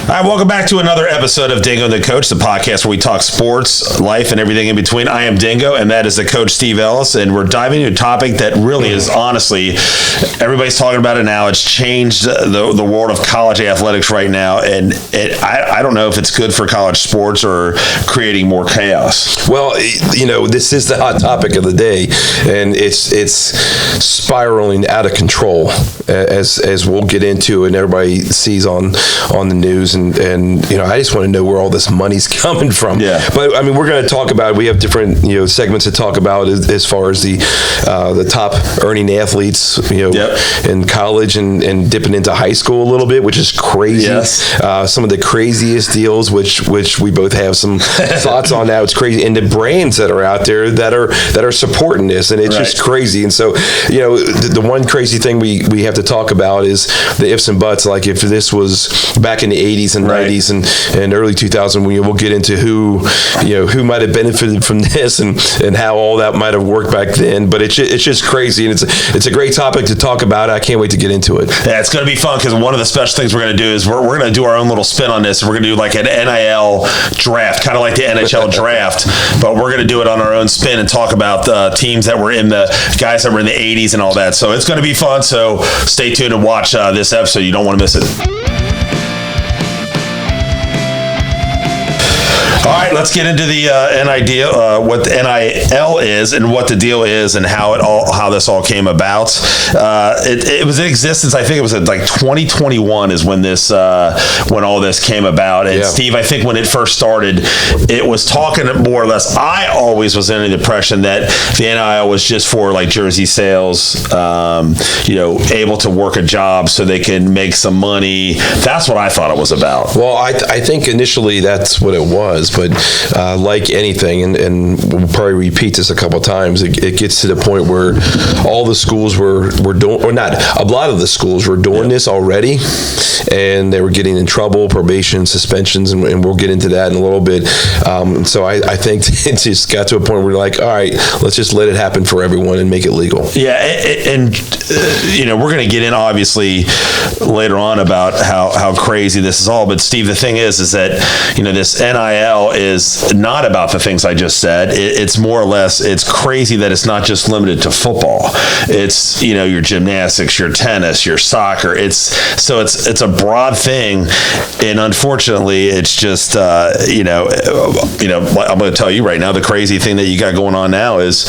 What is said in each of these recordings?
All right, welcome back to another episode of Dingo and the Coach, the podcast where we talk sports, life, and everything in between. I am Dingo, and that is the Coach Steve Ellis, and we're diving into a topic that really is, honestly, everybody's talking about it now. It's changed the world of college athletics right now, and I don't know if it's good for college sports or creating more chaos. Well, you know, this is the hot topic of the day, and it's spiraling out of control, as we'll get into, and everybody sees on the news, and you know, I just want to know where all this money's coming from. Yeah. But I mean, we're going to talk about. We have different segments to talk about as far as the top earning athletes, in college and dipping into high school a little bit, which is crazy. Yes. Some of the craziest deals, which we both have some thoughts on now. It's crazy, and the brands that are out there that are supporting this, and it's just crazy. And so, the one crazy thing we have to talk about is the ifs and buts. Like if this was back in the 80s and 90s and early 2000s, we'll get into who might have benefited from this and how all that might have worked back then. But it's just crazy, and it's a great topic to talk about. I can't wait to get into it. Yeah, it's going to be fun because one of the special things we're going to do is we're going to do our own little spin on this, and we're going to do like an NIL draft, kind of like the NHL draft, but we're going to do it on our own spin and talk about the teams that were in the guys that were in the 80s and all that. So it's going to be fun. So stay tuned and watch this episode. You don't want to miss it. All right, let's get into the what the NIL is and what the deal is and how this all came about. It was in existence. I think it was like 2021 is when when all this came about. And Steve, I think when it first started, it was talking more or less. I always was under the impression that the NIL was just for like jersey sales, able to work a job so they can make some money. That's what I thought it was about. Well, I think initially that's what it was. But like anything, and we'll probably repeat this a couple of times, it gets to the point where all the schools were doing, or not, a lot of the schools were doing this already, and they were getting in trouble, probation, suspensions, and we'll get into that in a little bit. So I think it just got to a point where we're like, all right, let's just let it happen for everyone and make it legal. Yeah, and we're going to get in, obviously, later on about how crazy this is all. But Steve, the thing is that, this NIL is not about the things I just said. It's more or less, it's crazy that it's not just limited to football. It's, your gymnastics, your tennis, your soccer. It's a broad thing. And unfortunately, it's just, I'm going to tell you right now, the crazy thing that you got going on now is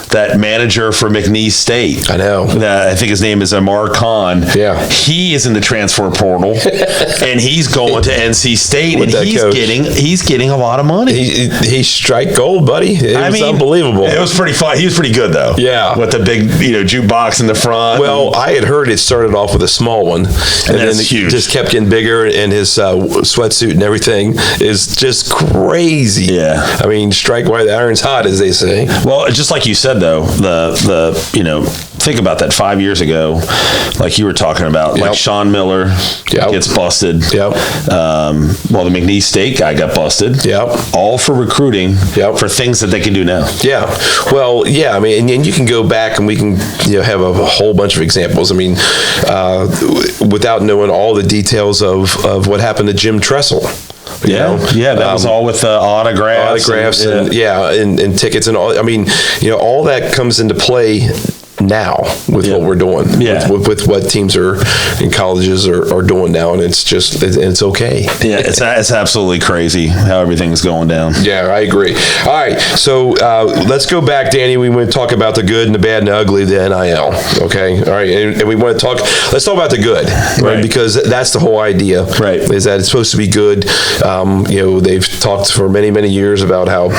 that manager for McNeese State. I know. I think his name is Amar Khan. Yeah. He is in the transfer portal, and he's going to NC State, and he's getting a lot of money. He's strike gold, buddy. It was unbelievable. It was pretty fun. He was pretty good, though. Yeah. With the big, jukebox in the front. Well, I had heard it started off with a small one, and then it just kept getting bigger, and his sweatsuit and everything is just crazy. Yeah. I mean, strike while the iron's hot, as they say. Well, just like you said, though, think about that 5 years ago, like you were talking about, like Sean Miller gets busted. Yep. The McNeese State guy got busted. Yep. All for recruiting. Yep. For things that they can do now. Yeah. Well, yeah. I mean, and you can go back and we can have a whole bunch of examples. I mean, without knowing all the details of what happened to Jim Tressel. That was all with autographs and tickets and all. I mean, all that comes into play now with what we're doing, with what teams are in colleges are doing now, and it's okay. Yeah, it's absolutely crazy how everything's going down. Yeah, I agree. All right, so let's go back, Danny. We want to talk about the good and the bad and the ugly of the NIL. Okay, all right, and we want to let's talk about the good, right? Because that's the whole idea, right? Is that it's supposed to be good. They've talked for many years about how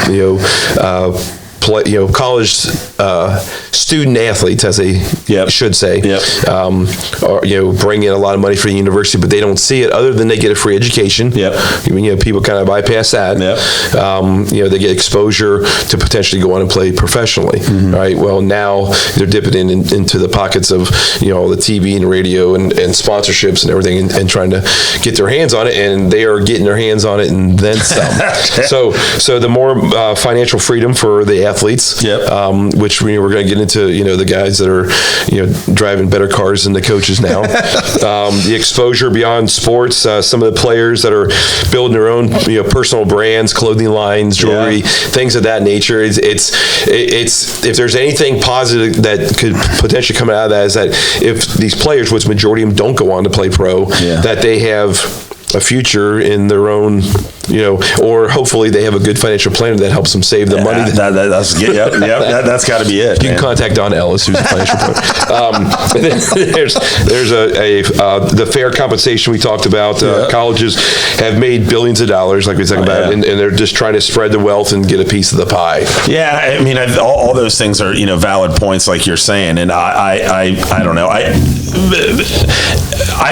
college student athletes, as they should say, bring in a lot of money for the university, but they don't see it other than they get a free education. People kind of bypass that. They get exposure to potentially go on and play professionally. Mm-hmm. Right. Well, now they're dipping into the pockets of all the TV and radio and sponsorships and everything, and trying to get their hands on it, and they are getting their hands on it and then some. So the more financial freedom for the athletes athletes. Yep. Which we're going to get into. The guys that are driving better cars than the coaches now. The exposure beyond sports. Some of the players that are building their own personal brands, clothing lines, jewelry, things of that nature. It's if there's anything positive that could potentially come out of that, is that if these players, which majority of them don't go on to play pro, that they have a future in their own, or hopefully they have a good financial planner that helps them save the money. That's got to be it. You can contact Don Ellis, who's a financial planner. There's the fair compensation we talked about. Colleges have made billions of dollars, like we talked about, and they're just trying to spread the wealth and get a piece of the pie. Yeah, I mean, all those things are valid points, like you're saying, and I don't know. I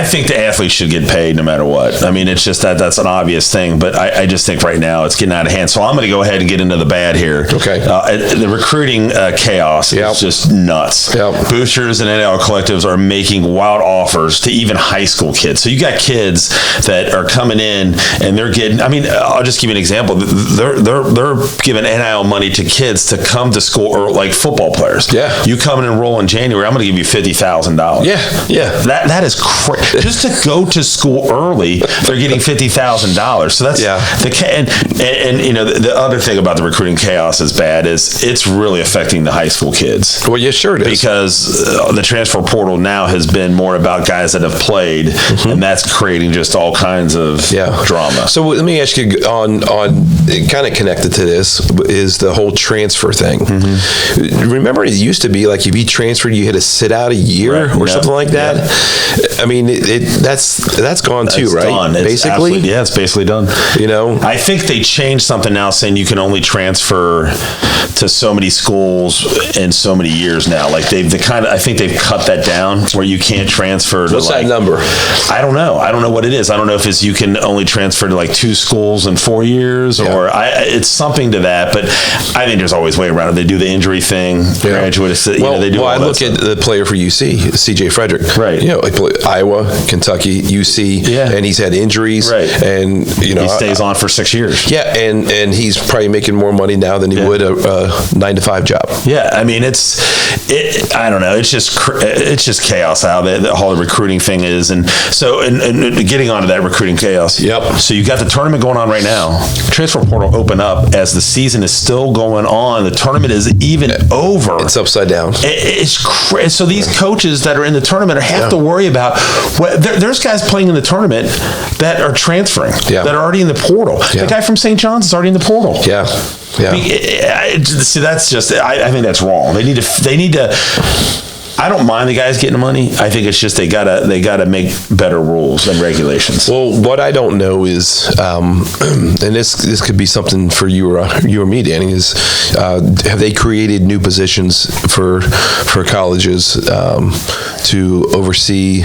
think the athletes should get paid no matter what. I mean, it's just that's an obvious thing, but I just think right now it's getting out of hand. So I'm going to go ahead and get into the bad here. Okay. The recruiting chaos is just nuts. Yep. Boosters and NIL collectives are making wild offers to even high school kids. So you got kids that are coming in and they're getting. I mean, I'll just give you an example. They're giving NIL money to kids to come to school, or like football players. Yeah. You come and enroll in January, I'm going to give you $50,000. Yeah. That is crazy. Just to go to school early, they're getting $50,000. So that's and the other thing about the recruiting chaos is bad is it's really affecting the high school kids. Well, yeah, sure it is. Because the transfer portal now has been more about guys that have played, and that's creating just all kinds of drama. So let me ask you on kind of connected to this is the whole transfer thing. Remember, it used to be like if you transferred, you had to sit out a year or something like that. I mean, that's gone too, right? Done. Basically, it's basically done. I think they changed something now, saying you can only transfer to so many schools in so many years now. Like I think they've cut that down where you can't transfer. What's that number? I don't know. I don't know what it is. I don't know if you can only transfer to like 2 schools in 4 years, or it's something to that. But I think there's always a way around it. They do the injury thing. Graduate. They do. Well, I look at the player for UC, CJ Frederick. Right. Like Iowa, Kentucky, UC, and he's had injuries. Right. And he stays on for 6 years. Yeah, and he's probably making more money now than he would a 9-to-5 job. Yeah, I mean I don't know. It's just chaos how the whole recruiting thing is, and so and getting onto that recruiting chaos. Yep. So you've got the tournament going on right now. Transfer portal open up as the season is still going on. The tournament is even over. It's upside down. It's crazy. So these coaches that are in the tournament have to worry about. There's guys playing in the tournament that are transferring. That are already in the portal. The guy from St. John's is already in the portal. Yeah. See, that's just. I think that's wrong. They need to. I don't mind the guys getting the money. I think it's just they gotta make better rules and regulations. Well, what I don't know is, and this could be something for you or me, Danny, is have they created new positions for colleges to oversee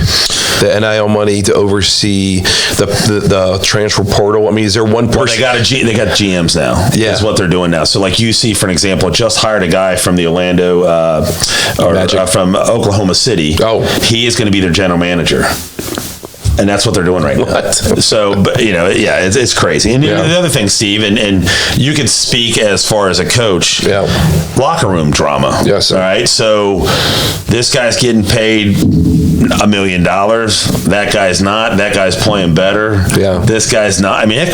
the NIL money, to oversee the transfer portal? I mean, is there one person? Well, they got GMs now. Yeah, is what they're doing now. So, like UC, for an example, just hired a guy from the Orlando from Oklahoma City. Oh, he is going to be their general manager. And that's what they're doing right now. So, but, it's crazy. And the other thing, Steve, and you can speak as far as a coach, locker room drama. Yes. All right. So this guy's getting paid $1 million. That guy's not. That guy's playing better. Yeah. This guy's not. I mean, that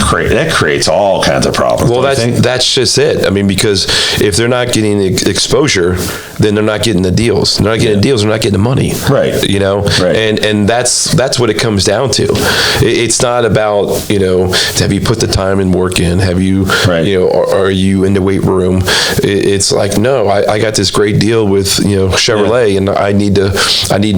creates all kinds of problems. Well, that's just it. I mean, because if they're not getting the exposure, then they're not getting the deals. They're not getting deals. They're not getting the money. Right. Right. And that's what it comes down to. It's not about, have you put the time and work in? Have you, are you in the weight room? It's like, no, I got this great deal with, Chevrolet, and I need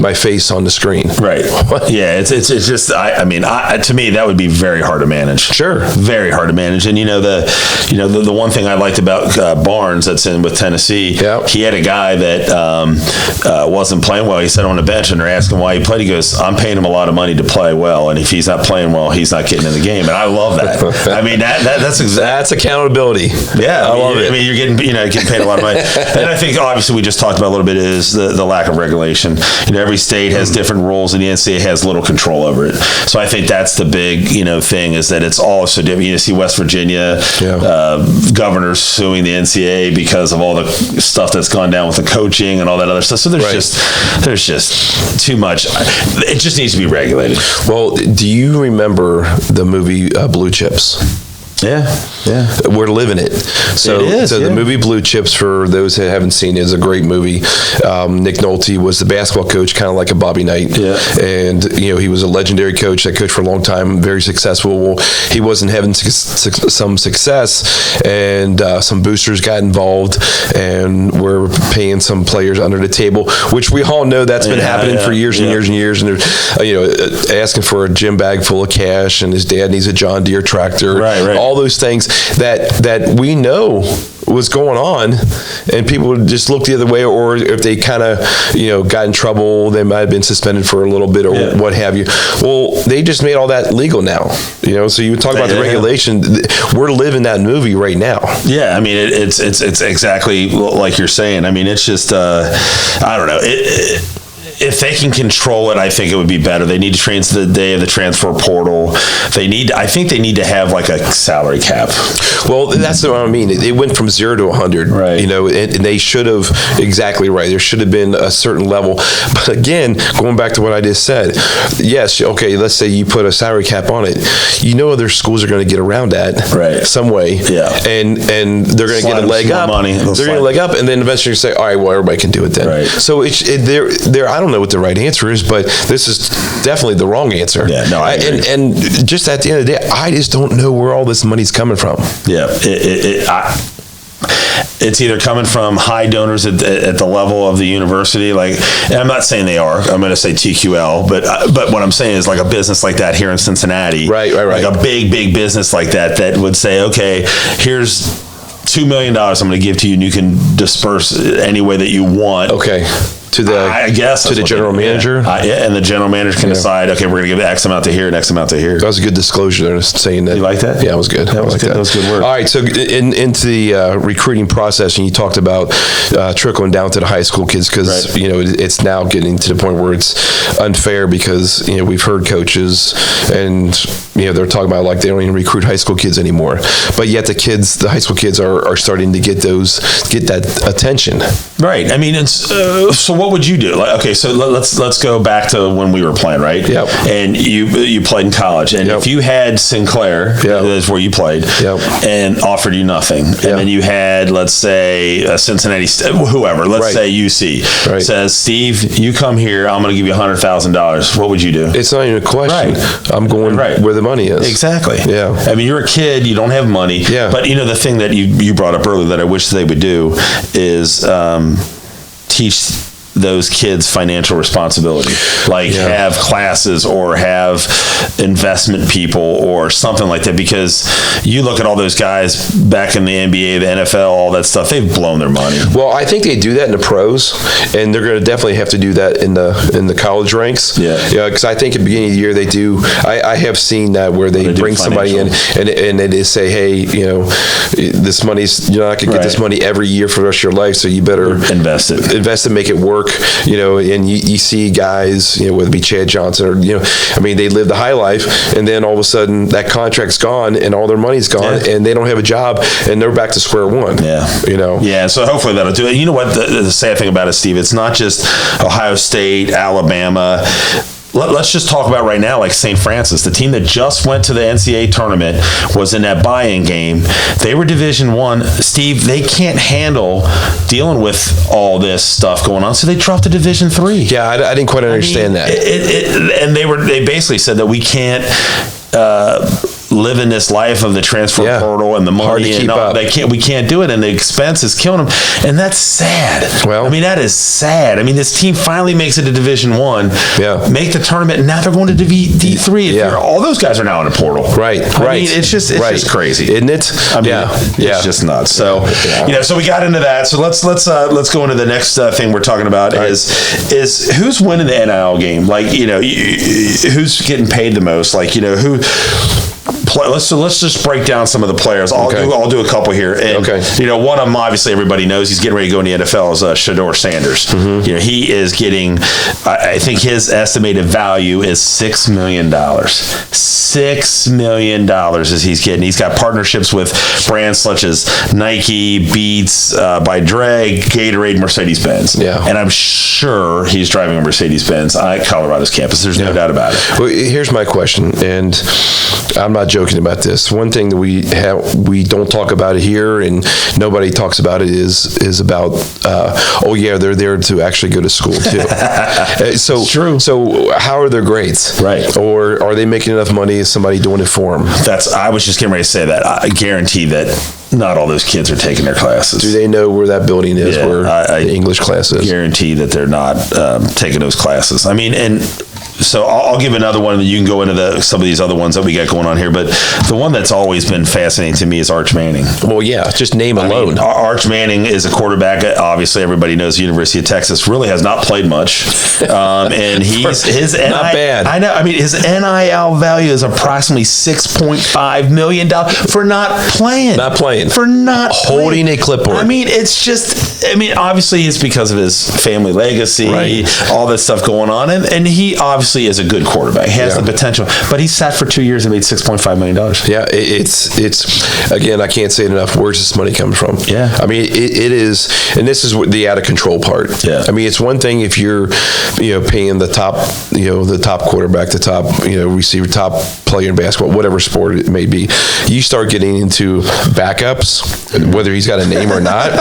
my face on the screen. Right. Yeah. It's just, to me, that would be very hard to manage. Sure. Very hard to manage. And, the one thing I liked about Barnes that's in with Tennessee, he had a guy that wasn't playing well. He sat on the bench and they're asking why he played. He goes, I'm paying him a lot of money to play. play well, and if he's not playing well, he's not getting in the game. And I love that. I mean, that's accountability. Yeah, I love it. I mean, you're getting paid a lot of money. And I think obviously we just talked about a little bit is the lack of regulation. Every state has different rules, and the NCAA has little control over it. So I think that's the big thing is that it's all so different. You see West Virginia governors suing the NCAA because of all the stuff that's gone down with the coaching and all that other stuff. So there's just too much. It just needs to be regulated. Well, do you remember the movie Blue Chips? Yeah. We're living it. So the movie Blue Chips, for those that haven't seen it, is a great movie. Nick Nolte was the basketball coach, kind of like a Bobby Knight. Yeah. And, he was a legendary coach that coached for a long time, very successful. Well, he wasn't having some success, and some boosters got involved, and were paying some players under the table, which we all know that's been happening for years and years and years. And they're, asking for a gym bag full of cash, and his dad needs a John Deere tractor. Right. All those things that we know was going on, and people would just look the other way, or if they kind of got in trouble, they might have been suspended for a little bit or what have you. Well, they just made all that legal now. So you talk about the regulation. We're living that movie right now. Yeah, I mean it's exactly like you're saying. I mean it's just I don't know. If they can control it, I think it would be better. They need to change the day of the transfer portal. I think they need to have like a salary cap. Well, that's what I mean. It went from 0 to 100. Right. And they should have, exactly right. There should have been a certain level. But again, going back to what I just said, yes, okay, let's say you put a salary cap on it. Other schools are going to get around that some way. Yeah. And they're going to get a leg up. They're going to get a leg up, and then eventually say, all right, well, everybody can do it then. Right. So I don't know what the right answer is, but this is definitely the wrong answer. Yeah, no, I agree. And just at the end of the day, I just don't know where all this money's coming from. Yeah, it's either coming from high donors at the level of the university, and I'm not saying they are. I'm going to say TQL, but what I'm saying is like a business like that here in Cincinnati, right, like a big business like that would say, okay, here's $2 million I'm going to give to you, and you can disperse any way that you want. Okay. To the general manager? And the general manager can decide, okay, we're going to give X amount to here and X amount to here. That was a good disclosure there, saying that. You like that? Yeah, it was good. That was good work. All right, so into the recruiting process, and you talked about trickling down to the high school kids, because, it's now getting to the point where it's unfair, because, we've heard coaches, and, they're talking about like they don't even recruit high school kids anymore. But yet the high school kids are starting to get that attention. Right. I mean, it's, so what would you do? Okay, so let's go back to when we were playing, right? Yep. And you played in college, and if you had Sinclair, that's where you played, and offered you nothing, and then you had, let's say, Cincinnati, whoever, let's say UC, says, Steve, you come here, I'm going to give you $100,000. What would you do? It's not even a question. Right. I'm going where the money is. Exactly. Yeah. I mean, you're a kid, you don't have money. Yeah. But the thing that you brought up earlier that I wish they would do is teach those kids financial responsibility, have classes or have investment people or something like that, because you look at all those guys back in the NBA, the NFL, all that stuff, they've blown their money. Well, I think they do that in the pros, and they're going to definitely have to do that in the college ranks. Because I think at the beginning of the year they do. I have seen that where they bring somebody in and they say, hey, this money's, you're not going to get this money every year for the rest of your life, so you better invest it, make it work. And you see guys, whether it be Chad Johnson or, they live the high life, and then all of a sudden that contract's gone and all their money's gone, and they don't have a job, and they're back to square one. Yeah, so hopefully that'll do it. You know what the sad thing about it, Steve, it's not just Ohio State, Alabama. Let's just talk about right now, like St. Francis, the team that just went to the NCAA tournament, was in that buy-in game. They were Division I. Steve, they can't handle dealing with all this stuff going on, so they dropped to Division III. Yeah, I didn't quite understand that. And they basically said that we can't living this life of the transfer portal and the money. Hard to keep up. We can't do it, and the expense is killing them, and that's sad. Well, I mean, that is sad. I mean, this team finally makes it to Division I, make the tournament, and now they're going to D3. All those guys are now in a portal. Right. I mean, it's just crazy, isn't it? I mean, it's just nuts. So so we got into that. So let's go into the next thing we're talking about is who's winning the NIL game. Like, who's getting paid the most. Like, who. Let's just break down some of the players. I'll do a couple here. And, one of them, obviously, everybody knows he's getting ready to go in the NFL is Shedeur Sanders. Mm-hmm. He is getting, I think his estimated value is $6 million. $6 million is he's getting. He's got partnerships with brands such as Nike, Beats, by Dre, Gatorade, Mercedes-Benz. Yeah. And I'm sure he's driving a Mercedes-Benz at Colorado's campus. There's no doubt about it. Well, here's my question, and I'm not joking about this. One thing that we don't talk about it here, and nobody talks about it, is about they're there to actually go to school too. So it's true. So how are their grades? Right. Or are they making enough money? Is somebody doing it for them? I was just getting ready to say that. I guarantee that not all those kids are taking their classes. Do they know where that building is? Where the English class is? Guarantee that they're not taking those classes. I mean, and so I'll give another one. You can go into some of these other ones that we got going on here, but the one that's always been fascinating to me is Arch Manning. Well, yeah, just name alone. Arch Manning is a quarterback. Obviously, everybody knows the University of Texas. Really has not played much, and his not bad. I know. I mean, his NIL value is approximately $6.5 million for not playing. Not playing. For not holding playing. A clipboard. I mean, it's just. I mean, obviously, it's because of his family legacy, all this stuff going on, and he obviously is a good quarterback. He has the potential, but he sat for 2 years and made $6.5 million. Yeah, it's again, I can't say it enough. Where's this money coming from? Yeah, I mean, it is, and this is the out of control part. Yeah, I mean, it's one thing if you're, paying the top quarterback, the top, receiver, top player in basketball, whatever sport it may be. You start getting into backups, whether he's got a name or not.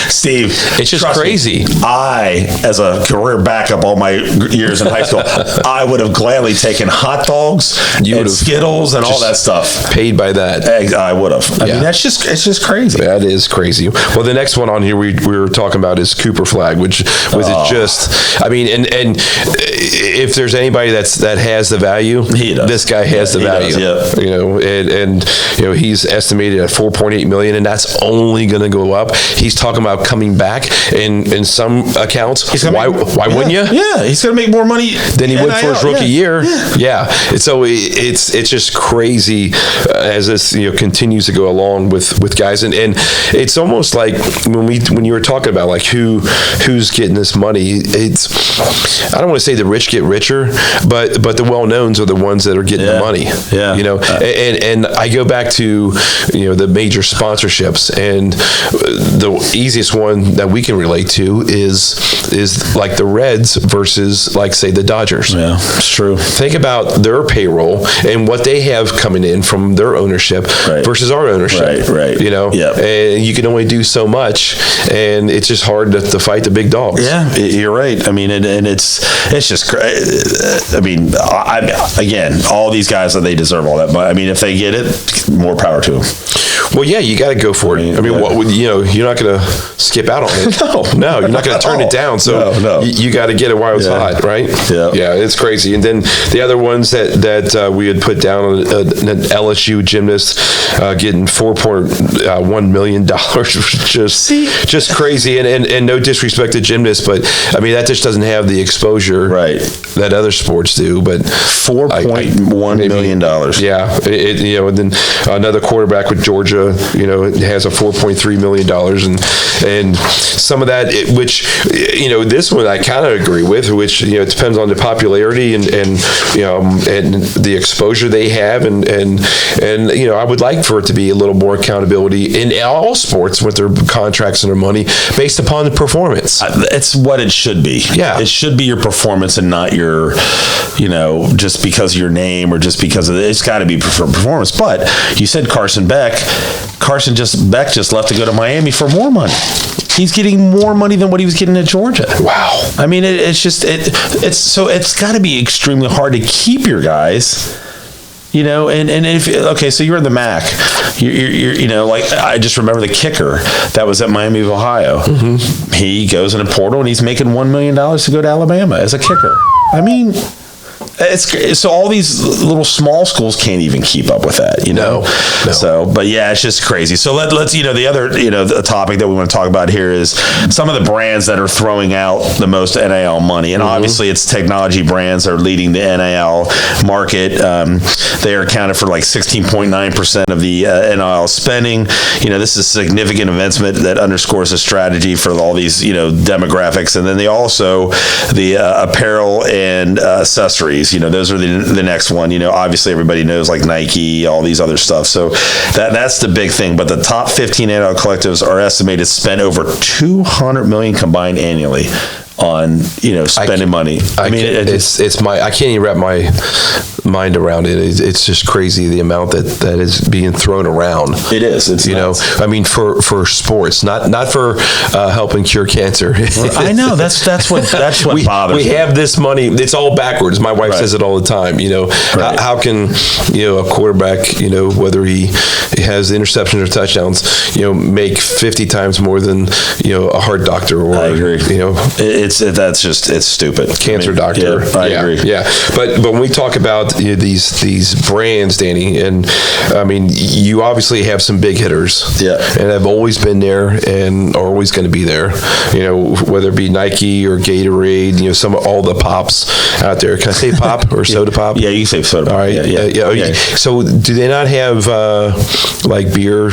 Steve, it's just crazy. I, as a career backup all my years in high school, I would have gladly taken hot dogs and Skittles and all that stuff. Paid by that. I would have. I mean, it's just crazy. That is crazy. Well, the next one on here we were talking about is Cooper Flag, which was just, I mean, and if there's anybody that has the value, this guy has the value. And he's estimated at $4.8 million, and that's only going to go up. He's talking about coming back in some accounts. Why wouldn't you? Yeah, he's going to make more money than he would for his rookie year. Yeah. And so it's just crazy as this continues to go along with guys, and it's almost like when you were talking about like who's getting this money. I don't want to say the rich get richer, but the well-knowns are the ones that are getting the money. Yeah. And I go back to the major sponsorships, and the easiest one that we can relate to is like the Reds versus like say the Dodgers. Yeah, it's true. Think about their payroll and what they have coming in from their ownership versus our ownership. Right. And you can only do so much, and it's just hard to fight the big dogs. Yeah, you're right. I mean, and it's just. I mean, again, all these guys they deserve all that. But I mean, if they get it, more power to them. Well, yeah, you got to go for it. I mean, you're not going to skip out on it. No, you're not going to turn it down. So no. You got to get it while it's hot, right? Yeah, it's crazy. And then the other ones that we had put down, an LSU gymnast getting $4.1 million, just crazy. And no disrespect to gymnasts, but I mean that just doesn't have the exposure that other sports do. But $4.1 million. Yeah, and then another quarterback with Georgia. It has a $4.3 million, and some of that, which this one I kind of agree with, which it depends on the popularity and the exposure they have, and I would like for it to be a little more accountability in all sports with their contracts and their money based upon the performance. It's what it should be. Yeah, it should be your performance and not your, just because of your name or just because of it's got to be for performance. But you said Carson Beck. Beck just left to go to Miami for more money. He's getting more money than what he was getting at Georgia. Wow. I mean, it's got to be extremely hard to keep your guys And if okay, so you're in the MAC, you're like I just remember the kicker that was at Miami of Ohio. Mm-hmm. He goes in a portal and he's making $1 million to go to Alabama as a kicker. I mean, it's so all these little small schools can't even keep up with that, No. So, but yeah, it's just crazy. So let's the other the topic that we want to talk about here is some of the brands that are throwing out the most NIL money, and obviously it's technology brands that are leading the NIL market. They are accounted for like 16.9% of the NIL spending. This is a significant investment that underscores a strategy for all these demographics, and then they also the apparel and accessories. Those are the next one. Obviously everybody knows like Nike, all these other stuff. So that's the big thing. But the top 15 NIL collectives are estimated to spend over $200 million combined annually on spending money. I can't even wrap my mind around it. It's just crazy the amount that is being thrown around. It is. It's nuts. I mean for sports, not for helping cure cancer. I know that's what bothers me. We have this money. It's all backwards. My wife says it all the time. Right. How can a quarterback whether he has interceptions or touchdowns make 50 times more than a heart doctor or I agree. It's stupid. Cancer doctor. Yeah, I agree. Yeah, but when we talk about these brands, Danny, and I mean, you obviously have some big hitters. Yeah, and have always been there and are always going to be there. Whether it be Nike or Gatorade, all the pops out there. Can I say pop or soda pop? Yeah, you say soda pop. All right. Yeah. So do they not have like beer?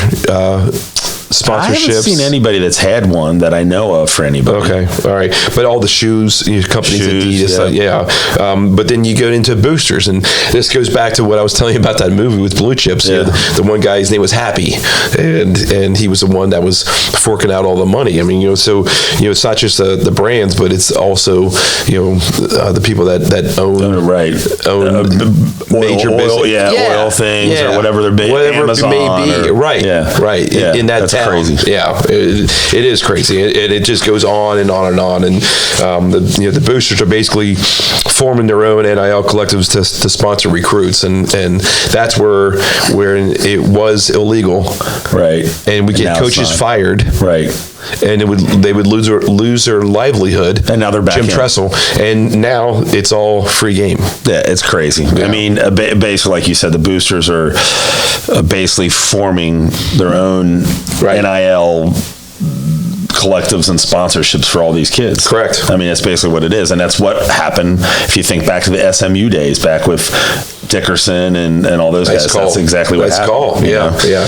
Sponsorships. I haven't seen anybody that's had one that I know of for anybody. Okay, all right. But all the shoes, companies, Adidas, but then you go into boosters, and this goes back to what I was telling you about that movie with Blue Chips. Yeah. The one guy, his name was Happy, and he was the one that was forking out all the money. I mean, so it's not just the brands, but it's also the people that own major business, oil things or whatever they're big, whatever Amazon it may be. Right. In that that's crazy. Yeah, it is crazy, and it just goes on and on and on. And the boosters are basically forming their own NIL collectives to sponsor recruits, and that's where it was illegal, right? And we get coaches fired, right? And they would lose their livelihood. And now they're back Jim Tressel, and now it's all free game. Yeah, it's crazy. Yeah. I mean, basically, like you said, the boosters are basically forming their own NIL collectives and sponsorships for all these kids. Correct. I mean, that's basically what it is, and that's what happened. If you think back to the SMU days, back with Dickerson and all those guys, that's exactly what happened. Yeah.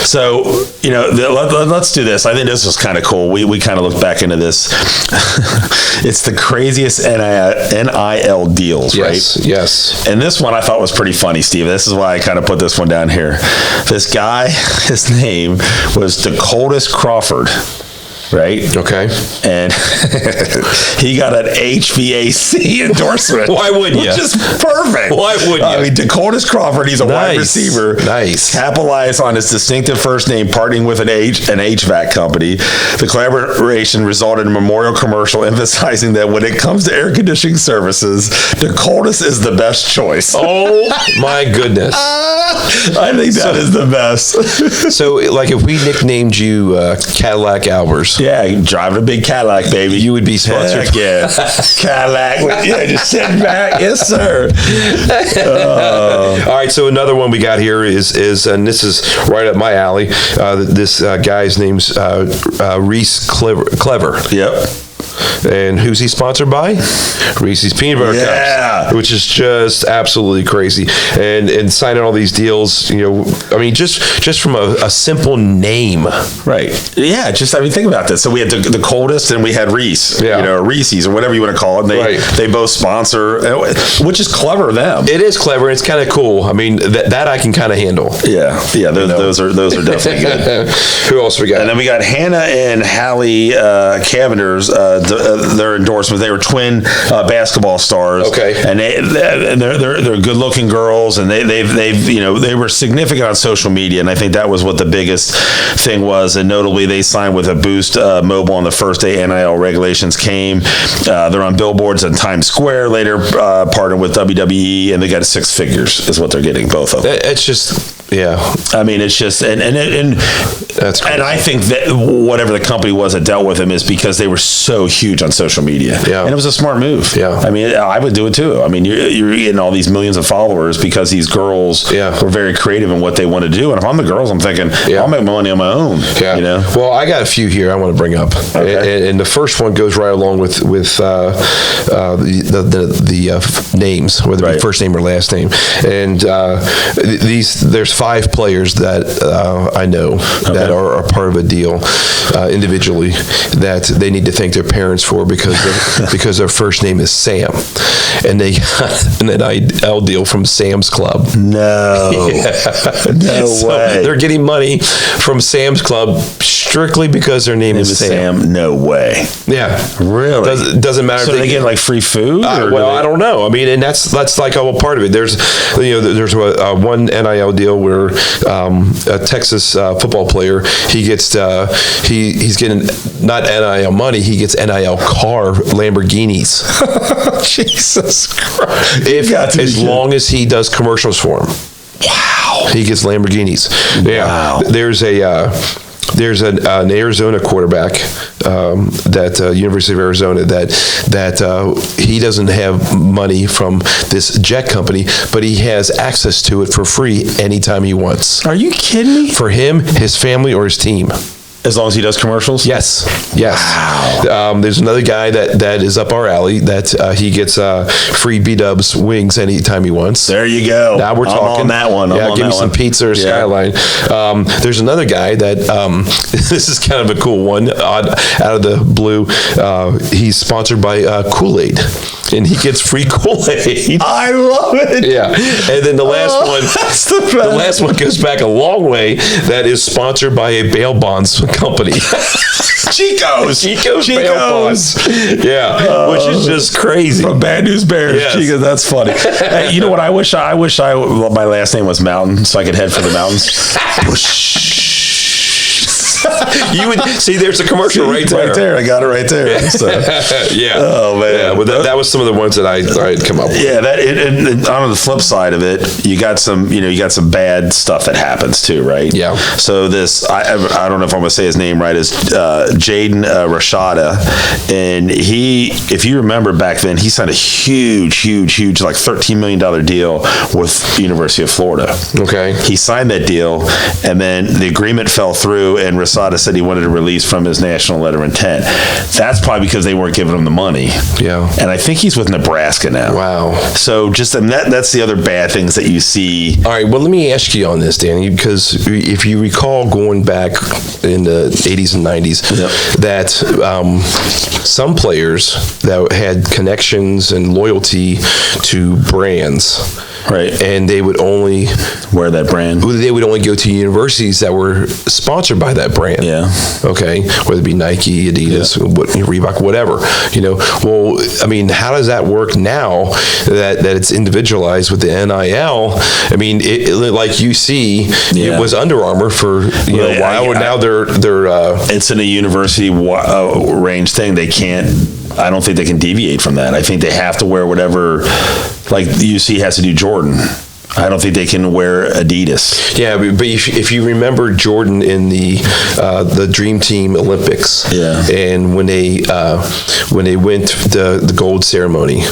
So let's do this. I think this was kind of cool. We kind of looked back into this. It's the craziest NIL deals, right? Yes. And this one I thought was pretty funny, Steve. This is why I kind of put this one down here. This guy, his name was Dakotas Crawford. Right? Okay. And he got an HVAC endorsement. Why wouldn't you? Which is perfect. Why wouldn't you? I mean, Dakotas Crawford, he's a wide receiver. Nice. Capitalized on his distinctive first name, partnering with an HVAC company. The collaboration resulted in a memorial commercial emphasizing that when it comes to air conditioning services, Dakotas is the best choice. Oh, my goodness. I think that is the best. So, like, if we nicknamed you Cadillac Albers. Yeah, driving a big Cadillac, baby. You would be sponsored. Heck yeah. Cadillac. Yeah, just sitting back. Yes, sir. All right, so another one we got here is and this is right up my alley. This guy's name's Reese Clever. Yep. And who's he sponsored by? Reese's Peanut Butter Cups, which is just absolutely crazy. And signing all these deals, I mean, just from a simple name. Right. Yeah, think about this. So we had the coldest and we had Reese, Reese's or whatever you want to call it. They both sponsor, which is clever of them. It is clever. It's kind of cool. I mean, that I can kind of handle. Yeah. Those are definitely good. Who else we got? And then we got Hannah and Hallie Cavender's their endorsements. They were twin basketball stars. Okay. And they're good-looking girls, and they were significant on social media, and I think that was what the biggest thing was. And notably, they signed with a Boost Mobile on the first day NIL regulations came. They're on billboards in Times Square. Later, partnered with WWE, and they got 6 figures is what they're getting, both of them. It's just, yeah. I mean, it's just, and that's crazy. and I think that whatever the company was that dealt with him is because they were so huge on social media. Yeah. And it was a smart move. Yeah. I mean, I would do it too. I mean, you're getting all these millions of followers because these girls were very creative in what they want to do. And if I'm the girls, I'm thinking, I'll make money on my own. Yeah. You know? Well, I got a few here I want to bring up. Okay. And the first one goes right along with the names, whether it be first name or last name. And there's 5 players that I know that are a part of a deal individually that they need to thank their parents for because their first name is Sam, and they got an NIL deal from Sam's Club. No, no way. They're getting money from Sam's Club strictly because their name is Sam. No way. Yeah, really. Doesn't matter. So they get like free food? I don't know. I mean, and that's like a part of it. There's one NIL deal where a Texas football player, he gets he's getting not NIL money, he gets NIL car Lamborghinis. Jesus Christ! As long as he does commercials for him. Wow. He gets Lamborghinis. Yeah. Wow. There's an Arizona quarterback that University of Arizona that he doesn't have money from this jet company, but he has access to it for free anytime he wants. Are you kidding me? For him, his family, or his team. As long as he does commercials? Yes. Wow. There's another guy that is up our alley that he gets free B-dubs wings anytime he wants. There you go. Now we're talking. I'm on that one. Give me some pizza or Skyline. There's another guy that this is kind of a cool one. Out of the blue, he's sponsored by Kool-Aid, and he gets free Kool-Aid. I love it. Yeah. And then the last one. That's the best. The last one goes back a long way. That is sponsored by a bail bonds company. Chico's bail bonds. Yeah, which is just crazy. From Bad News Bears. Yes. Chico's, that's funny. Hey, you know what? I wish my last name was Mountain, so I could head for the mountains. You would see. There's a commercial right there. Right there, I got it right there. So. Yeah. Oh man. Yeah. Well, that was some of the ones that I had come up with. Yeah. And on the flip side of it, you got some bad stuff that happens too, right? Yeah. So this, I don't know if I'm gonna say his name right, is Jaden Rashada, and if you remember back then, he signed a huge, like $13 million deal with University of Florida. Okay. He signed that deal, and then the agreement fell through, and Rashada said he wanted to release from his national letter of intent. That's probably because they weren't giving him the money. Yeah. And I think he's with Nebraska now. Wow. So just that's the other bad things that you see. All right. Well, let me ask you on this, Danny, because if you recall going back in the 80s and 90s, that some players that had connections and loyalty to brands, right, and they would only wear that brand. They would only go to universities that were sponsored by that brand. Yeah. Okay. Whether it be Nike, Adidas, Reebok, whatever. Well, I mean, how does that work now that it's individualized with the NIL? I mean, like you see, it was Under Armour for a while, and now they're it's in a university range thing. They can't. I don't think they can deviate from that. I think they have to wear whatever, like UC has to do Jordan. I don't think they can wear Adidas. Yeah, but if you remember Jordan in the Dream Team Olympics, and when they went the gold ceremony,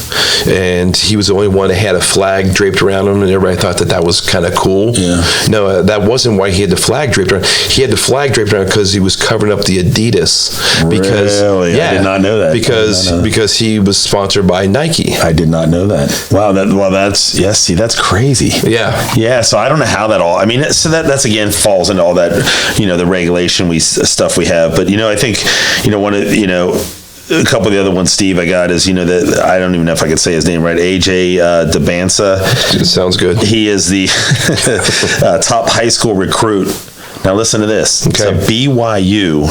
and he was the only one that had a flag draped around him, and everybody thought that was kind of cool. Yeah. No, that wasn't why he had the flag draped around. He had the flag draped around because he was covering up the Adidas. Because, really? I did not know that. Because he was sponsored by Nike. I did not know that. Wow. That's crazy. Yeah. So I don't know how that all. I mean, so that's again falls into all that, the regulation stuff we have. But I think one of a couple of the other ones, Steve, I got is that I don't even know if I could say his name right. AJ DeBansa. Sounds good. He is the top high school recruit. Now listen to this. Okay. It's a BYU,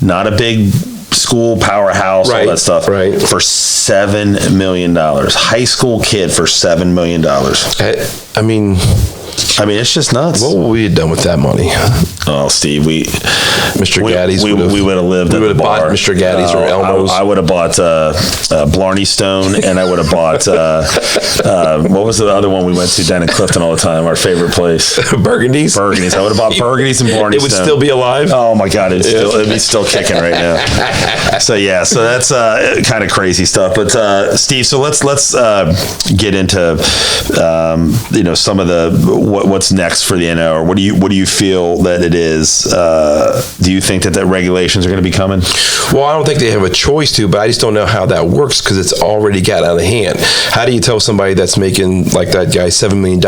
not a big school powerhouse, all that stuff, for $7 million. High school kid for $7 million. I mean, it's just nuts. What would we have done with that money? Oh, Steve, Mr. Gaddy's we would have lived at the bar. Bought Mr. Gaddy's or Elmo's. I would have bought Blarney Stone, and I would have bought what was the other one we went to down in Clifton all the time? Our favorite place, Burgundy's. I would have bought Burgundy's and Blarney Stone. It would still be alive. Oh my God, it'd be still kicking right now. So that's kind of crazy stuff. But Steve, so let's get into some of the what's next for the NIL, or what do you feel that it is? Do you think that regulations are going to be coming? Well, I don't think they have a choice to, but I just don't know how that works because it's already got out of hand. How do you tell somebody that's making, like that guy, $7 million,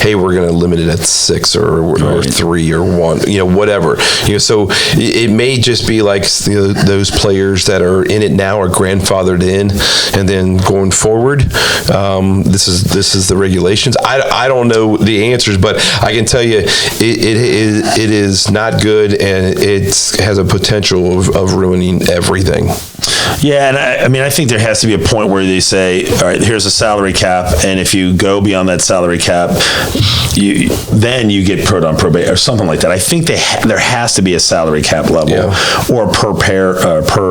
hey, we're going to limit it at 6 or 3 or 1, whatever. So it may just be like those players that are in it now are grandfathered in, and then going forward, this is the regulations. I don't know the answers, but I can tell you it is not good, and it has a potential of ruining everything. Yeah, and I think there has to be a point where they say, all right, here's a salary cap, and if you go beyond that salary cap, then you get put on probation or something like that. I think there has to be a salary cap level or per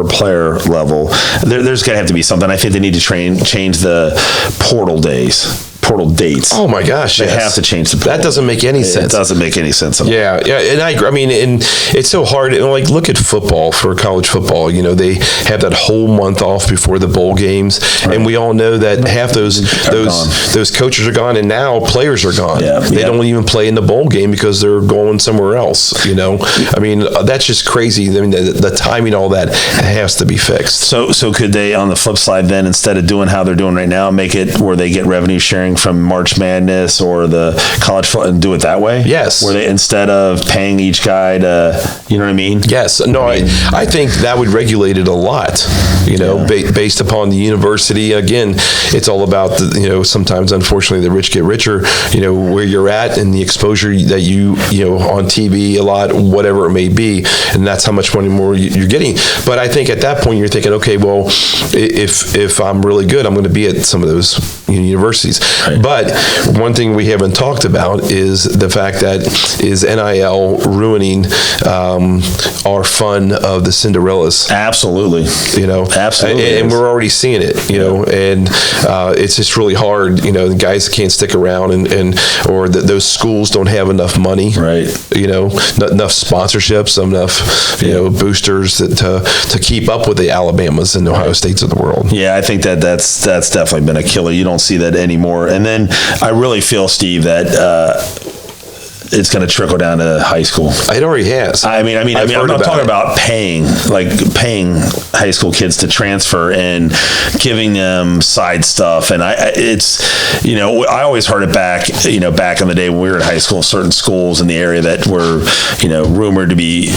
player level. There's going to have to be something. I think they need to change the portal dates. Oh my gosh! They have to change the portal. That doesn't make any sense. It doesn't make any sense at all. Yeah, and I agree. I mean, and it's so hard. Like, look at football, for college football. They have that whole month off before the bowl games, and we all know that half those coaches are gone, and now players are gone. Yeah. They don't even play in the bowl game because they're going somewhere else. I mean, that's just crazy. I mean, the timing, all that has to be fixed. So could they, on the flip side, then instead of doing how they're doing right now, make it where they get revenue sharing from March Madness or the college football and do it that way? Yes. Where they, instead of paying each guy to, you know what I mean? Yes. No, I think that would regulate it a lot, based upon the university. Again, it's all about sometimes, unfortunately, the rich get richer, where you're at and the exposure that you on TV a lot, whatever it may be. And that's how much money more you're getting. But I think at that point you're thinking, okay, well, if I'm really good, I'm going to be at some of those universities. Right. But one thing we haven't talked about is the fact that is NIL ruining our fun of the Cinderellas. Absolutely. Absolutely. And we're already seeing it, and it's just really hard. The guys can't stick around or those schools don't have enough money. Right. Not enough sponsorships, enough, boosters to keep up with the Alabamas and Ohio States of the world. Yeah, I think that's definitely been a killer. You don't see that anymore. And then I really feel, Steve, that it's going to trickle down to high school. It already has. I'm not talking about paying high school kids to transfer and giving them side stuff. And I always heard it back in the day when we were in high school, certain schools in the area that were, rumored to be,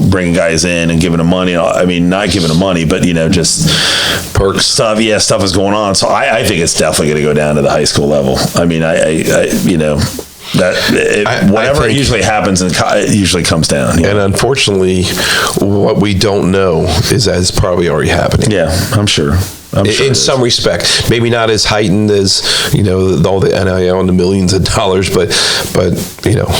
bringing guys in and giving them money. I mean, not giving them money, but, just perks stuff. Yeah, stuff is going on. So I think it's definitely going to go down to the high school level. I mean, whatever usually happens, it usually comes down. And unfortunately, what we don't know is that it's probably already happening. Yeah, I'm sure. In some respect, maybe not as heightened as all the NIL and the millions of dollars, but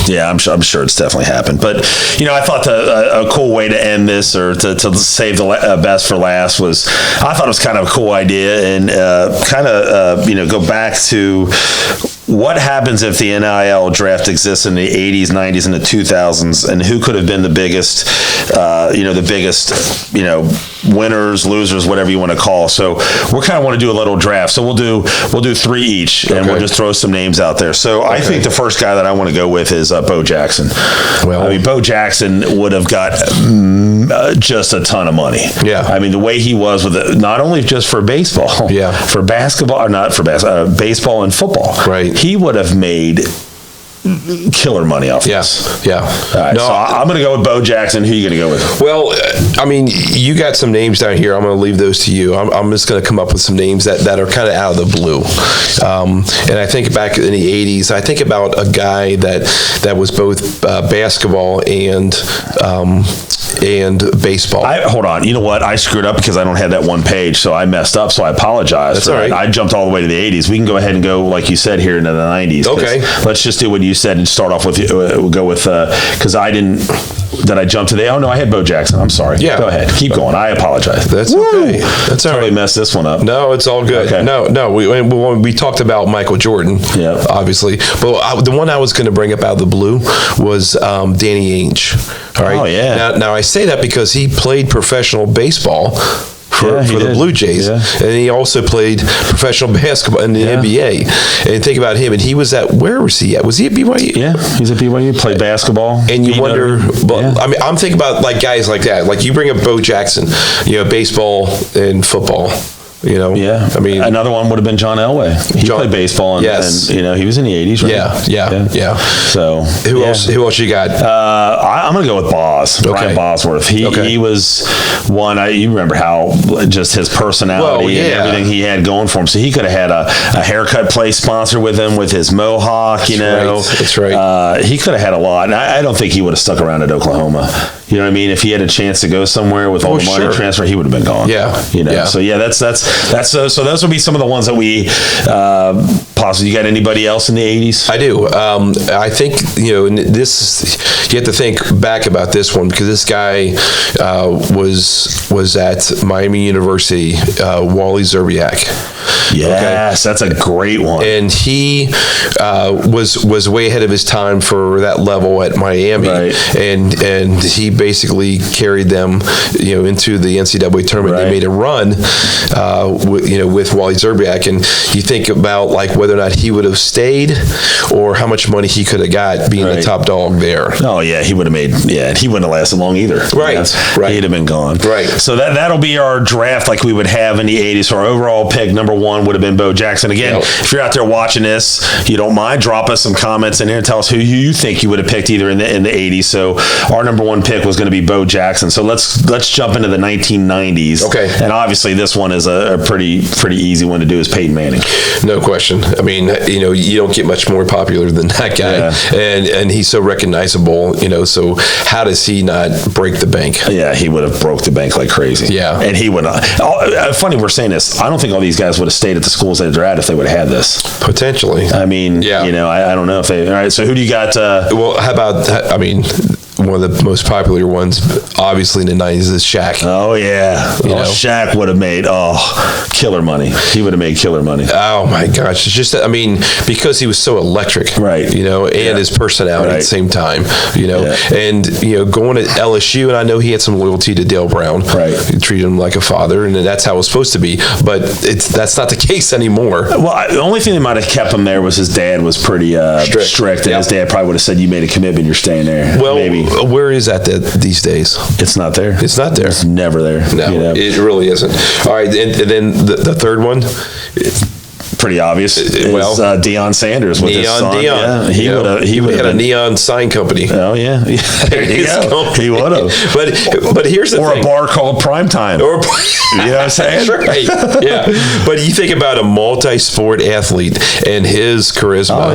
Yeah, I'm sure it's definitely happened. But I thought a cool way to end this, or to save the best for last, was I thought it was kind of a cool idea, and go back to what happens if the NIL draft exists in the 80s, 90s, and the 2000s, and who could have been the biggest winners, losers, whatever you want to call. So we kind of want to do a little draft. So we'll do 3 each, and we'll just throw some names out there. So I think the first guy that I want to go with is Bo Jackson. Well, Bo Jackson would have got just a ton of money. Yeah. I mean, the way he was with it, not only just for baseball, for basketball, or not for basketball, baseball and football. Right. He would have made killer money off this. Yeah. All right, No, so I'm going to go with Bo Jackson. Who are you going to go with? well, I mean, you got some names down here. I'm going to leave those to you. I'm just going to come up with some names that are kind of out of the blue. And I think back in the 80s, I think about a guy that was both basketball and baseball. Hold on. You know what? I screwed up because I don't have that one page, so I messed up. So I apologize. That's for all that. right. I jumped all the way to the 80s. We can go ahead and go, like you said, here into the 90s. Okay. Let's just do what you said and start off with. We'll go with because I didn't. Did I jump to the? Oh no, I had Bo Jackson. I'm sorry. Yeah. Go ahead. Keep going. I apologize. That's okay. That's all Totally right. messed this one up. No, it's all good. Okay. No. We talked about Michael Jordan, Yeah. obviously, but the one I was going to bring up out of the blue was Danny Ainge. All right. Oh, yeah. Now I say that because he played professional baseball for he the did. Blue Jays, Yeah. and he also played professional basketball in the NBA. And think about him, and he was at, where was he at? Was he at BYU? Yeah, he's at BYU. Played basketball. And you wonder, well, Yeah. I mean, I'm thinking about like guys like that. Like you bring up Bo Jackson, baseball and football. Yeah, I mean, another one would have been John Elway. He played baseball, and, yes. and he was in the 80s, right? Yeah. So Who else you got? I'm going to go with Boz, Brian Bosworth. He was one. You remember how just his personality and everything he had going for him. So he could have had a haircut place sponsor with him with his mohawk. That's right. He could have had a lot, and I don't think he would have stuck around at Oklahoma. You know what I mean? If he had a chance to go somewhere with all the money transfer, he would have been gone. Yeah. So that's so those would be some of the ones that we possibly. You got anybody else in the 80s? I do. I think this. You have to think back about this one because this guy was at Miami University. Wally Zerbiak. Yes, that's a great one. And he was way ahead of his time for that level at Miami, right. and he basically carried them, into the NCAA tournament. Right. They made a run, with Wally Zerbiak, and you think about like whether or not he would have stayed, or how much money he could have got being the top dog there. Oh yeah, he would have made. Yeah, he wouldn't have lasted long either. Right. He'd have been gone. Right. So that'll be our draft like we would have in the 80s. So our overall pick number one would have been Bo Jackson. Again, if you're out there watching this, you don't mind, drop us some comments in here and tell us who you think you would have picked either in the 80s. So our number one pick was going to be Bo Jackson. So let's jump into the 1990s. Okay. And obviously this one is a pretty easy one to do, is Peyton Manning. No question. I mean, you don't get much more popular than that guy, and he's so recognizable. So how does he not break the bank? Yeah, he would have broke the bank like crazy. Yeah. And he would not. Funny we're saying this. I don't think all these guys would have stayed at the schools that they're at if they would have had this. Potentially. I mean, I don't know if they. All right, so who do you got? Well, how about, one of the most popular ones, obviously in the 90s, is Shaq. Oh, yeah. Shaq would have made, killer money. He would have made killer money. Oh, my gosh. It's just, because he was so electric. Right. And his personality at the same time, And, going to LSU, and I know he had some loyalty to Dale Brown. Right. He treated him like a father, and that's how it was supposed to be. But that's not the case anymore. Well, the only thing that might have kept him there was his dad was pretty strict. And his dad probably would have said, you made a commitment, you're staying there. Well, maybe. Where is that these days? It's not there. It's not there. It's never there. No, it really isn't. All right, and then the third one. Pretty obvious. Deion Sanders with his son. Yeah, he would have had a neon sign company. Oh yeah, there you go. He would have. But here's the thing. Or a bar called Primetime. You know what I'm saying? Right. Yeah. But you think about a multi-sport athlete and his charisma.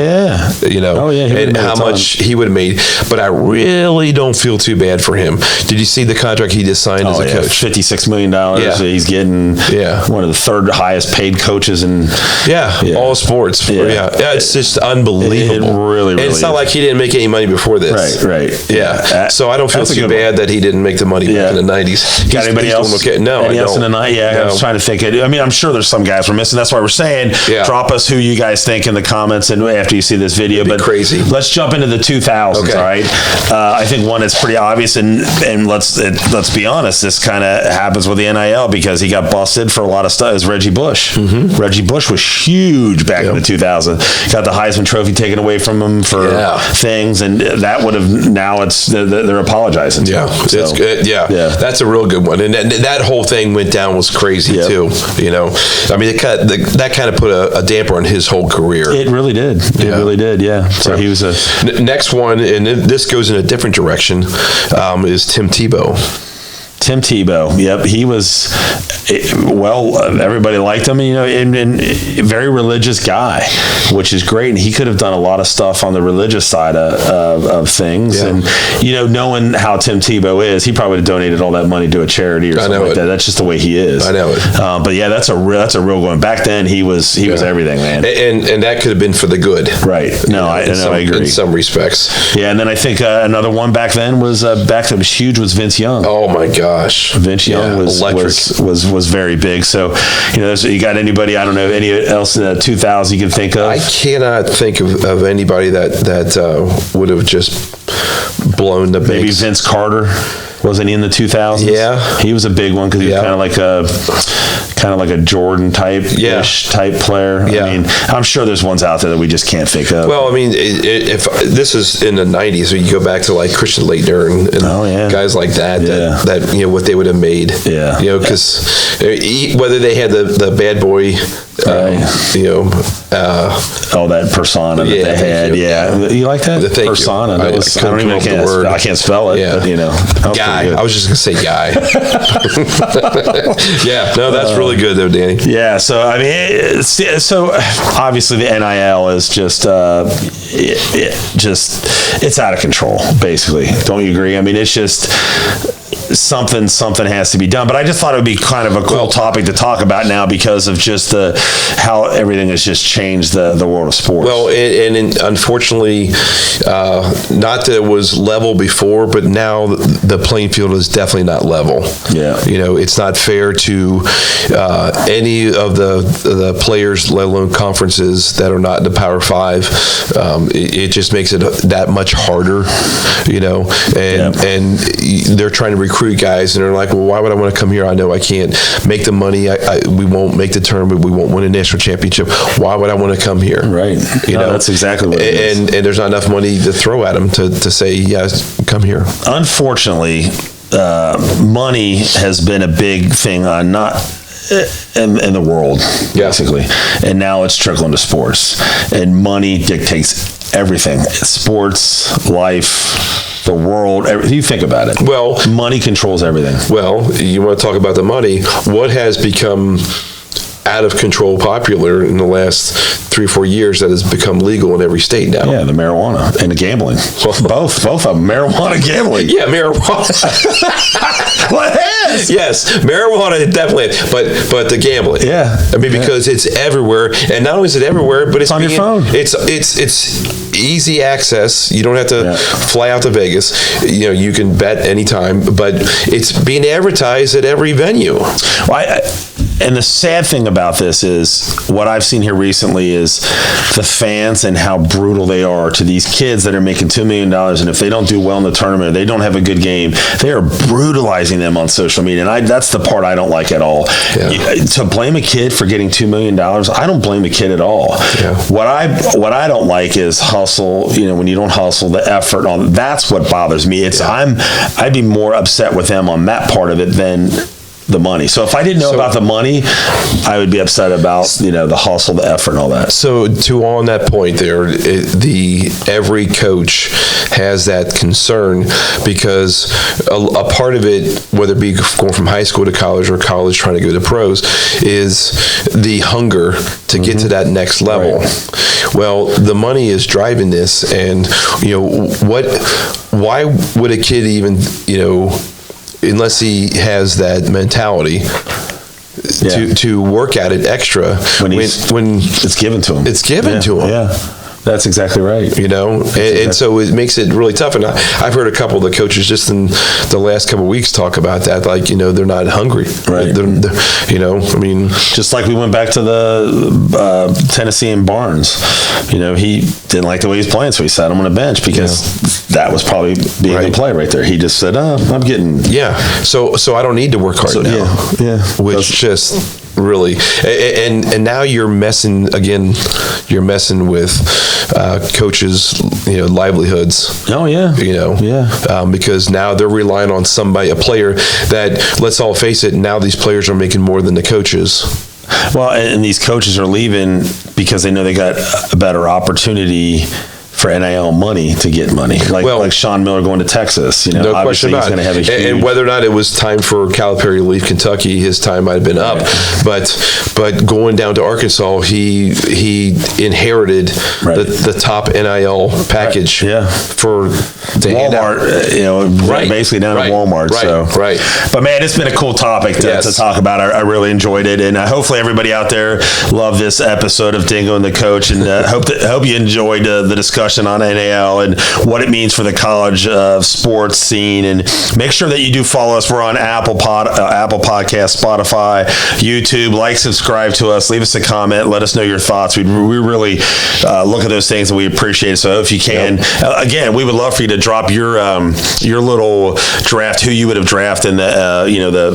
Oh yeah. And how much he would have made. But I really don't feel too bad for him. Did you see the contract he just signed as a coach? $56 million. Yeah. He's getting one of the third highest paid coaches in. Yeah, all sports. Yeah, it's just unbelievable. It really and it's not like he didn't make any money before this. Right. Yeah. So I don't feel too bad that he didn't make the money back in the 90s. Got anybody else? Okay. No, Anybody I else don't. in the night? Yeah, I was trying to think. I'm sure there's some guys we're missing. That's why we're saying drop us who you guys think in the comments and after you see this video. But crazy. Let's jump into the 2000s. Okay. All right. I think one that's pretty obvious, and let's be honest, this kind of happens with the NIL because he got busted for a lot of stuff. Is Reggie Bush. Mm-hmm. Reggie Bush was huge back in the 2000s. Got the Heisman Trophy taken away from him for things, and that would have, now they're apologizing. Yeah, so, it's good. Yeah, that's a real good one. And that whole thing went down was crazy too. You know, I mean, that kind of put a damper on his whole career. It really did. It really did. Yeah. So he was next one, and this goes in a different direction. Is Tim Tebow. Tim Tebow. Yep. He was, everybody liked him, you know, and very religious guy, which is great. And he could have done a lot of stuff on the religious side of things. Yeah. And, you know, knowing how Tim Tebow is, he probably would have donated all that money to a charity or something like that. That's just the way he is. I know it. But yeah, that's a real one. Back then, he was everything, man. And that could have been for the good. Right. No, I agree. In some respects. Yeah. And then I think another one back then was huge was Vince Young. Oh my gosh. Vince Young was very big. So, you know, you got anybody, I don't know, any else in the 2000s you can think of? I cannot think of anybody that would have just blown the base. Maybe Vince Carter. Wasn't he in the 2000s? Yeah. He was a big one because he was kind of like a Jordan type player. Yeah. I mean, I'm sure there's ones out there that we just can't think of. Well, I mean, if this is in the 90s, so you go back to like Christian Laettner and guys like that, that, you know, what they would have made. Yeah. You know, because whether they had the bad boy, you know, oh, that persona that they had. Yeah. You like that? Persona. I can't spell it, but, you know. Guy. I was just going to say guy. Yeah. No, that's really good, though, Danny. Yeah. So, I mean, so obviously the NIL is just it's out of control, basically. Don't you agree? I mean, it's just something has to be done. But I just thought it would be kind of a cool topic to talk about now because of just how everything has just changed the world of sports. Well, and unfortunately, not that it was level before, but now the playing field is definitely not level. Yeah. You know, it's not fair to any of the players, let alone conferences that are not in the Power Five. It just makes it that much harder, you know, and they're trying to recruit guys, and they're like, well, why would I want to come here? I know I can't make the money. We won't make the tournament. We won't win a national championship. Why would I want to come here? Right. You know, that's exactly what it is. And there's not enough money to throw at them to say, yes, come here. Unfortunately, money has been a big thing on in the world, basically. And now it's trickling to sports. And money dictates everything. Sports, life, the world, you think about it. Well, money controls everything. Well, you want to talk about the money. What has become out of control popular in the last 3 or 4 years that has become legal in every state now? Yeah, the marijuana and the gambling. Both of them. Marijuana, gambling. Yeah, marijuana. Well, it is. Yes, marijuana definitely, but the gambling. Yeah. I mean, because it's everywhere, and not only is it everywhere, but it's on your phone. It's easy access. You don't have to fly out to Vegas. You know, you can bet anytime, but it's being advertised at every venue. Well, and the sad thing about this is what I've seen here recently is the fans and how brutal they are to these kids that are making $2 million. And if they don't do well in the tournament, or they don't have a good game, they are brutalizing them on social media. And that's the part I don't like at all. Yeah. To blame a kid for getting $2 million, I don't blame the kid at all. Yeah. What I don't like is hustle, you know, when you don't hustle, the effort and all that. That's what bothers me. I'd be more upset with them on that part of it than the money. So if I didn't know about the money, I would be upset about, you know, the hustle, the effort and all that. So on that point there, every coach has that concern because a part of it, whether it be going from high school to college or college trying to go to pros, is the hunger to get to that next level. Right. Well, the money is driving this, and, you know, why would a kid even, you know, unless he has that mentality to work at it extra when it's given to him. It's given to him. Yeah. That's exactly right. You know, and so it makes it really tough. And I've heard a couple of the coaches just in the last couple of weeks talk about that. Like, you know, they're not hungry. Right. They're, you know, I mean. Just like we went back to the Tennessee and Barnes. You know, he didn't like the way he was playing, so he sat him on a bench because that was probably being a play right there. He just said, I'm getting. Yeah. So I don't need to work hard now. Yeah. Which just. Really, and now you're messing with coaches, livelihoods. Oh yeah, because now they're relying on a player that, let's all face it, now these players are making more than the coaches. Well, and these coaches are leaving because they know they got a better opportunity for NIL money to get money, like Sean Miller going to Texas. No question about it. Have and whether or not it was time for Calipari to leave Kentucky, his time might have been up. But going down to Arkansas, he inherited the top NIL package for Walmart. Basically down at Walmart. But man, it's been a cool topic to talk about. I really enjoyed it, and hopefully everybody out there loved this episode of Dingo and the Coach, and hope you enjoyed the discussion on NIL and what it means for the college sports scene. And make sure that you do follow us. We're on Apple Podcast, Spotify, YouTube. Like, subscribe to us. Leave us a comment. Let us know your thoughts. We really look at those things and we appreciate it. So if you can, again, we would love for you to drop your little draft, who you would have drafted in the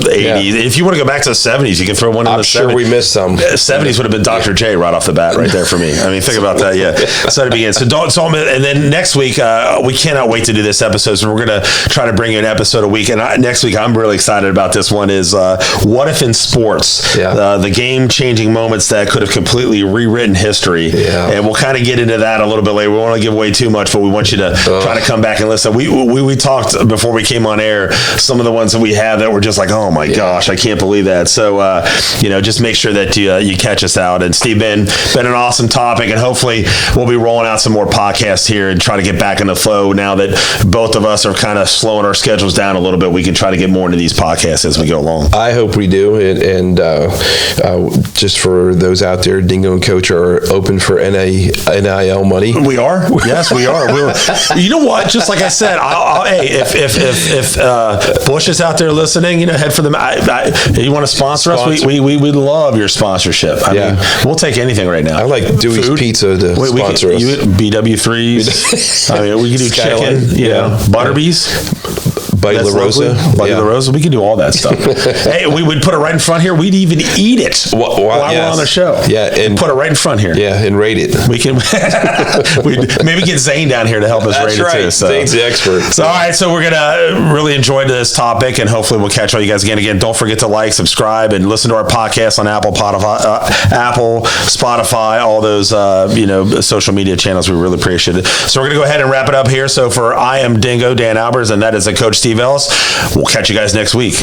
80s. If you want to go back to the 70s, you can throw one in the 70s. I'm sure we missed some. 70s would have been Dr. J right off the bat right there for me. I mean, think about that. Yeah. So to begin. So and then next week, we cannot wait to do this episode. So we're going to try to bring you an episode a week. And next week, I'm really excited about this one is what if in sports, the game-changing moments that could have completely rewritten history. Yeah. And we'll kind of get into that a little bit later. We won't want to give away too much, but we want you to try to come back and listen. We talked before we came on air, some of the ones that we have that were just like, oh my gosh, I can't believe that. So, just make sure that you catch us out. And Steve, been an awesome topic, and hopefully we'll be rolling out some more podcasts here and try to get back in the flow now that both of us are kind of slowing our schedules down a little bit. We can try to get more into these podcasts as we go along. I hope we do. And just for those out there, Dingo and Coach are open for NIL money. We are? Yes, we are. You know what? Just like I said, if Bush is out there listening, head for them. You want to sponsor us? We love your sponsorship. I mean, we'll take anything right now. I like Dewey's Pizza to sponsor us. BW3s. I mean, we can do chicken, Butterbees. Buddy La Rosa. Buddy La Rosa. We can do all that stuff. Hey, we would put it right in front here. We'd even eat it while we're on the show. Yeah, and put it right in front here. Yeah, and rate it. We can maybe get Zane down here to help us rate it too. So. Zane's the expert. So all right, so we're gonna really enjoy this topic, and hopefully we'll catch all you guys again. Again, don't forget to like, subscribe, and listen to our podcast on Apple, Spotify, all those social media channels. We really appreciate it. So we're gonna go ahead and wrap it up here. So I am Dingo, Dan Albers, and that is the Coach Steve Ellis. We'll catch you guys next week.